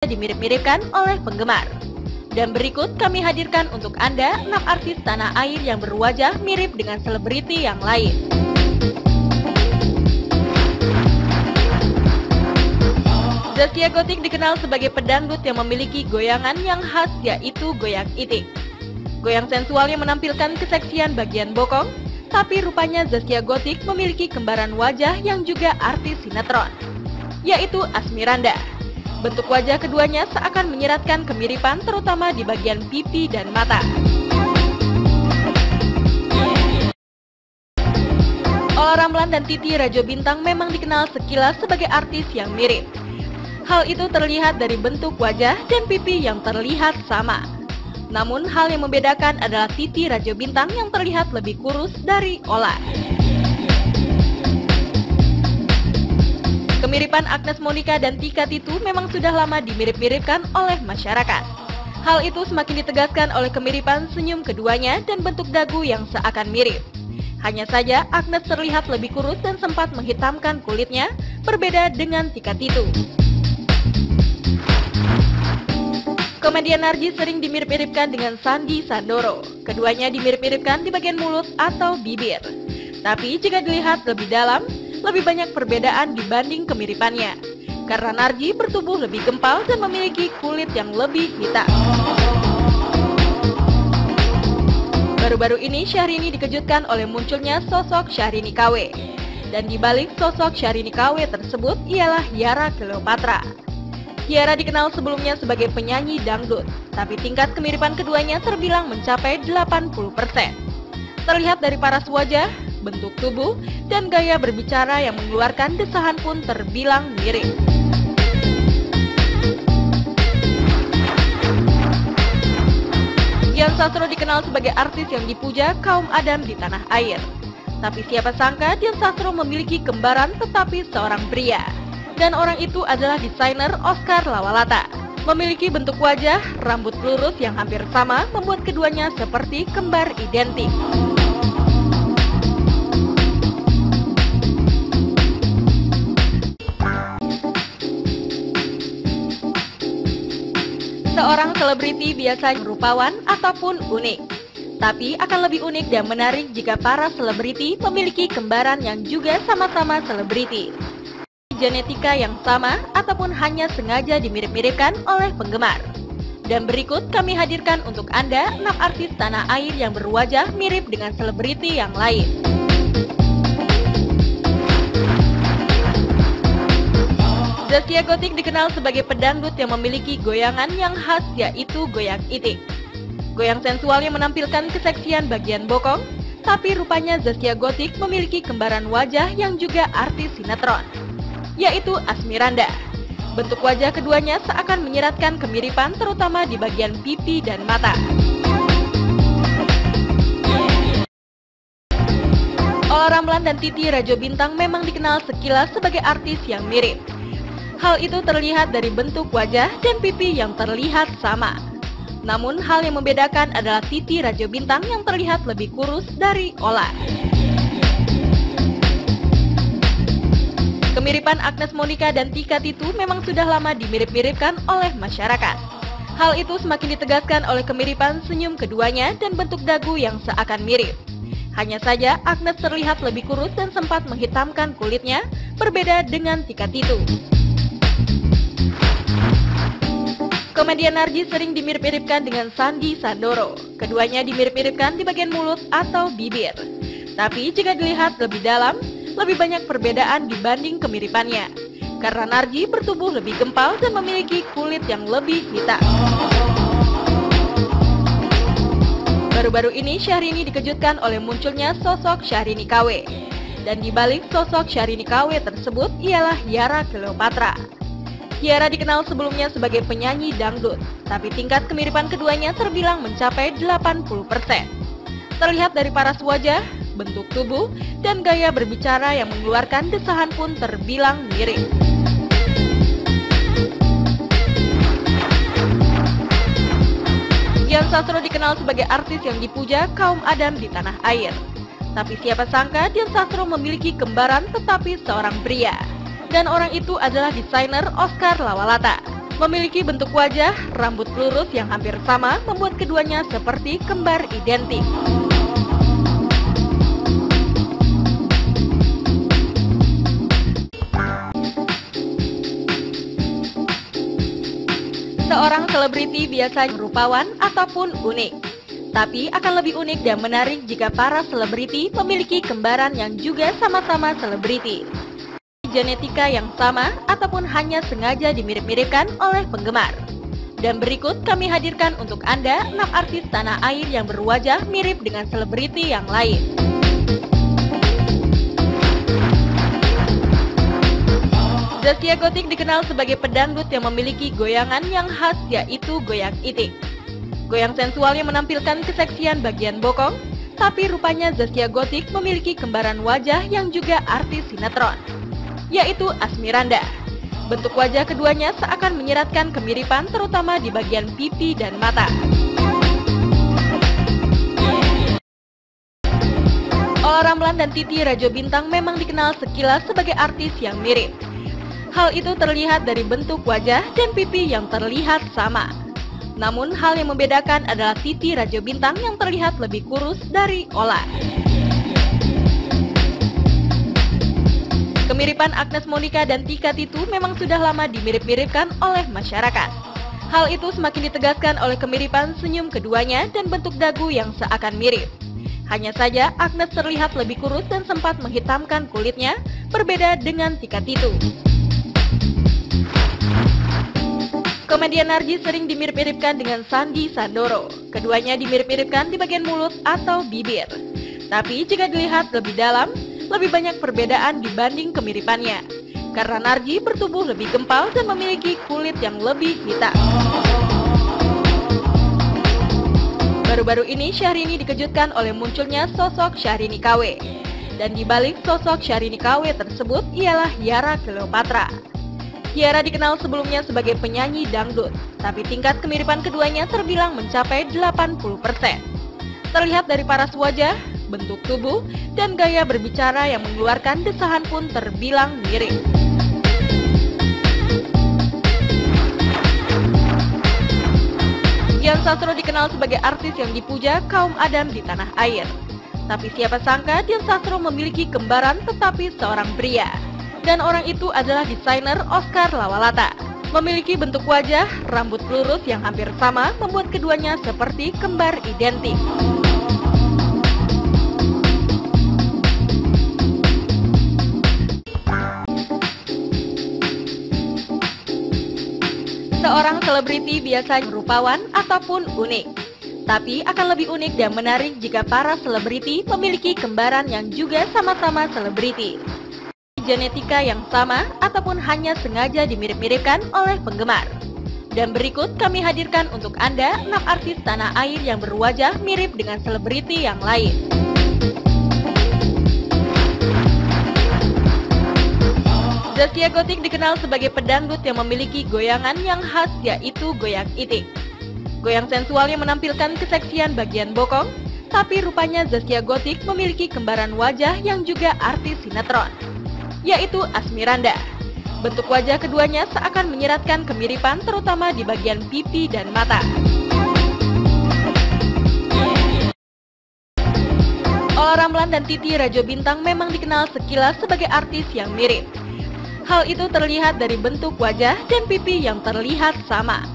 dimirip-miripkan oleh penggemar. Dan berikut kami hadirkan untuk Anda 6 artis tanah air yang berwajah mirip dengan selebriti yang lain. Zaskia Gotik dikenal sebagai pedangdut yang memiliki goyangan yang khas, yaitu goyang itik. Goyang sensualnya menampilkan keseksian bagian bokong, tapi rupanya Zaskia Gotik memiliki kembaran wajah yang juga artis sinetron, yaitu Asmiranda. Bentuk wajah keduanya seakan menyiratkan kemiripan terutama di bagian pipi dan mata. Ola Ramlan dan Titi Rajo Bintang memang dikenal sekilas sebagai artis yang mirip. Hal itu terlihat dari bentuk wajah dan pipi yang terlihat sama. Namun hal yang membedakan adalah Titi Rajo Bintang yang terlihat lebih kurus dari Ola. Kemiripan Agnes Monica dan Tika Titu memang sudah lama dimirip-miripkan oleh masyarakat. Hal itu semakin ditegaskan oleh kemiripan senyum keduanya dan bentuk dagu yang seakan mirip. Hanya saja Agnes terlihat lebih kurus dan sempat menghitamkan kulitnya, berbeda dengan Tika Titu. Komedian Narji sering dimirip-miripkan dengan Sandy Sandoro. Keduanya dimirip-miripkan di bagian mulut atau bibir. Tapi jika dilihat lebih dalam, lebih banyak perbedaan dibanding kemiripannya. Karena Narji bertubuh lebih gempal dan memiliki kulit yang lebih hitam. Baru-baru ini Syahrini dikejutkan oleh munculnya sosok Syahrini KW. Dan di balik sosok Syahrini KW tersebut ialah Yara Cleopatra. Yara dikenal sebelumnya sebagai penyanyi dangdut, tapi tingkat kemiripan keduanya terbilang mencapai 80%. Terlihat dari paras wajah, bentuk tubuh, dan gaya berbicara yang mengeluarkan desahan pun terbilang mirip. Dian Sastro dikenal sebagai artis yang dipuja kaum Adam di tanah air. Tapi siapa sangka Dian Sastro memiliki kembaran tetapi seorang pria. Dan orang itu adalah desainer Oscar Lawalata. Memiliki bentuk wajah, rambut lurus yang hampir sama membuat keduanya seperti kembar identik. Seorang selebriti biasanya rupawan ataupun unik. Tapi akan lebih unik dan menarik jika para selebriti memiliki kembaran yang juga sama-sama selebriti. Genetika yang sama ataupun hanya sengaja dimirip-miripkan oleh penggemar. Dan berikut kami hadirkan untuk Anda 6 artis tanah air yang berwajah mirip dengan selebriti yang lain. Zaskia Gotik dikenal sebagai pedangdut yang memiliki goyangan yang khas, yaitu goyang itik. Goyang sensualnya menampilkan keseksian bagian bokong, tapi rupanya Zaskia Gotik memiliki kembaran wajah yang juga artis sinetron, yaitu Asmiranda. Bentuk wajah keduanya seakan menyiratkan kemiripan terutama di bagian pipi dan mata. Ola Ramlan dan Titi Rajo Bintang memang dikenal sekilas sebagai artis yang mirip. Hal itu terlihat dari bentuk wajah dan pipi yang terlihat sama. Namun hal yang membedakan adalah Titi Rajo Bintang yang terlihat lebih kurus dari Ola. Kemiripan Agnes Monica dan Tika Titu memang sudah lama dimirip-miripkan oleh masyarakat. Hal itu semakin ditegaskan oleh kemiripan senyum keduanya dan bentuk dagu yang seakan mirip. Hanya saja Agnes terlihat lebih kurus dan sempat menghitamkan kulitnya, berbeda dengan Tika Titu. Komedian Narji sering dimirip-miripkan dengan Sandy Sandoro. Keduanya dimirip-miripkan di bagian mulut atau bibir. Tapi jika dilihat lebih dalam, lebih banyak perbedaan dibanding kemiripannya. Karena Narji bertubuh lebih gempal dan memiliki kulit yang lebih hitam. Baru-baru ini Syahrini dikejutkan oleh munculnya sosok Syahrini KW. Dan di balik sosok Syahrini KW tersebut ialah Yara Cleopatra. Yara dikenal sebelumnya sebagai penyanyi dangdut, tapi tingkat kemiripan keduanya terbilang mencapai 80%. Terlihat dari paras wajah, bentuk tubuh, dan gaya berbicara yang mengeluarkan desahan pun terbilang mirip. Dian Sastro dikenal sebagai artis yang dipuja kaum Adam di tanah air. Tapi siapa sangka Dian Sastro memiliki kembaran tetapi seorang pria. Dan orang itu adalah desainer Oscar Lawalata. Memiliki bentuk wajah, rambut lurus yang hampir sama membuat keduanya seperti kembar identik. Seorang selebriti biasanya rupawan ataupun unik, tapi akan lebih unik dan menarik jika para selebriti memiliki kembaran yang juga sama-sama selebriti, genetika yang sama ataupun hanya sengaja dimirip-miripkan oleh penggemar. Dan berikut kami hadirkan untuk Anda 6 artis tanah air yang berwajah mirip dengan selebriti yang lain. Zaskia Gotik dikenal sebagai pedangdut yang memiliki goyangan yang khas, yaitu goyang itik. Goyang sensualnya menampilkan keseksian bagian bokong, tapi rupanya Zaskia Gotik memiliki kembaran wajah yang juga artis sinetron, yaitu Asmiranda. Bentuk wajah keduanya seakan menyiratkan kemiripan terutama di bagian pipi dan mata. Ola Ramlan dan Titi Rajo Bintang memang dikenal sekilas sebagai artis yang mirip. Hal itu terlihat dari bentuk wajah dan pipi yang terlihat sama. Namun hal yang membedakan adalah Titi Rajo Bintang yang terlihat lebih kurus dari Ola. Kemiripan Agnes Monica dan Tika Titu memang sudah lama dimirip-miripkan oleh masyarakat. Hal itu semakin ditegaskan oleh kemiripan senyum keduanya dan bentuk dagu yang seakan mirip. Hanya saja Agnes terlihat lebih kurus dan sempat menghitamkan kulitnya, berbeda dengan Tika Titu. Komedian Narji sering dimirip-miripkan dengan Sandy Sandoro. Keduanya dimirip-miripkan di bagian mulut atau bibir. Tapi jika dilihat lebih dalam, lebih banyak perbedaan dibanding kemiripannya. Karena Narji bertubuh lebih gempal dan memiliki kulit yang lebih hitam. Baru-baru ini Syahrini dikejutkan oleh munculnya sosok Syahrini KW. Dan di balik sosok Syahrini KW tersebut ialah Yara Cleopatra. Yara dikenal sebelumnya sebagai penyanyi dangdut, tapi tingkat kemiripan keduanya terbilang mencapai 80%. Terlihat dari paras wajah, bentuk tubuh, dan gaya berbicara yang mengeluarkan desahan pun terbilang mirip. Dian Sastro dikenal sebagai artis yang dipuja kaum Adam di tanah air. Tapi siapa sangka Dian Sastro memiliki kembaran tetapi seorang pria. Dan orang itu adalah desainer Oscar Lawalata. Memiliki bentuk wajah, rambut lurus yang hampir sama membuat keduanya seperti kembar identik. Seorang selebriti biasanya rupawan ataupun unik, tapi akan lebih unik dan menarik jika para selebriti memiliki kembaran yang juga sama-sama selebriti, genetika yang sama ataupun hanya sengaja dimirip-miripkan oleh penggemar. Dan berikut kami hadirkan untuk Anda 6 artis tanah air yang berwajah mirip dengan selebriti yang lain. Zaskia Gotik dikenal sebagai pedangdut yang memiliki goyangan yang khas, yaitu goyang itik. Goyang sensualnya menampilkan keseksian bagian bokong, tapi rupanya Zaskia Gotik memiliki kembaran wajah yang juga artis sinetron, yaitu Asmiranda. Bentuk wajah keduanya seakan menyiratkan kemiripan terutama di bagian pipi dan mata. Ola Ramlan dan Titi Rajo Bintang memang dikenal sekilas sebagai artis yang mirip. Hal itu terlihat dari bentuk wajah dan pipi yang terlihat sama.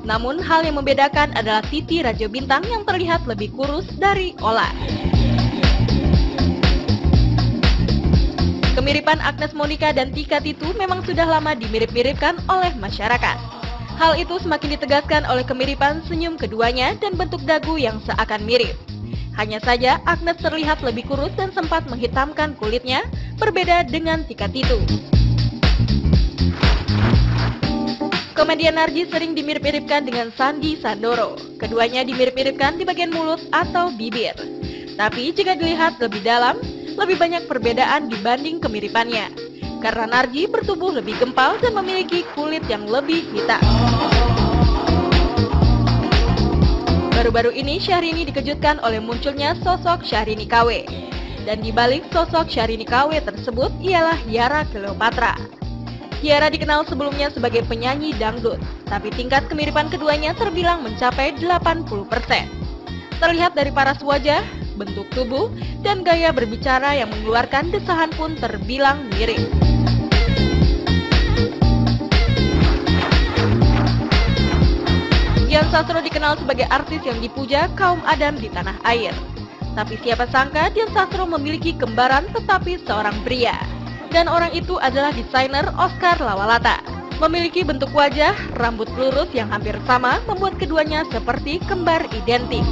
Namun hal yang membedakan adalah Titi Rajo Bintang yang terlihat lebih kurus dari Ola. Kemiripan Agnes Monica dan Tika Titu memang sudah lama dimirip-miripkan oleh masyarakat. Hal itu semakin ditegaskan oleh kemiripan senyum keduanya dan bentuk dagu yang seakan mirip. Hanya saja Agnes terlihat lebih kurus dan sempat menghitamkan kulitnya, berbeda dengan Tika Titu. Komedian Narji sering dimirip-miripkan dengan Sandy Sandoro. Keduanya dimirip-miripkan di bagian mulut atau bibir. Tapi jika dilihat lebih dalam, lebih banyak perbedaan dibanding kemiripannya. Karena Narji bertubuh lebih gempal dan memiliki kulit yang lebih hitam. Baru-baru ini Syahrini dikejutkan oleh munculnya sosok Syahrini KW. Dan di balik sosok Syahrini KW tersebut ialah Yara Cleopatra. Kiara dikenal sebelumnya sebagai penyanyi dangdut, tapi tingkat kemiripan keduanya terbilang mencapai 80%. Terlihat dari paras wajah, bentuk tubuh, dan gaya berbicara yang mengeluarkan desahan pun terbilang mirip. Dian Sastro dikenal sebagai artis yang dipuja kaum Adam di tanah air. Tapi siapa sangka Dian Sastro memiliki kembaran tetapi seorang pria. Dan orang itu adalah desainer Oscar Lawalata. Memiliki bentuk wajah, rambut lurus yang hampir sama membuat keduanya seperti kembar identik.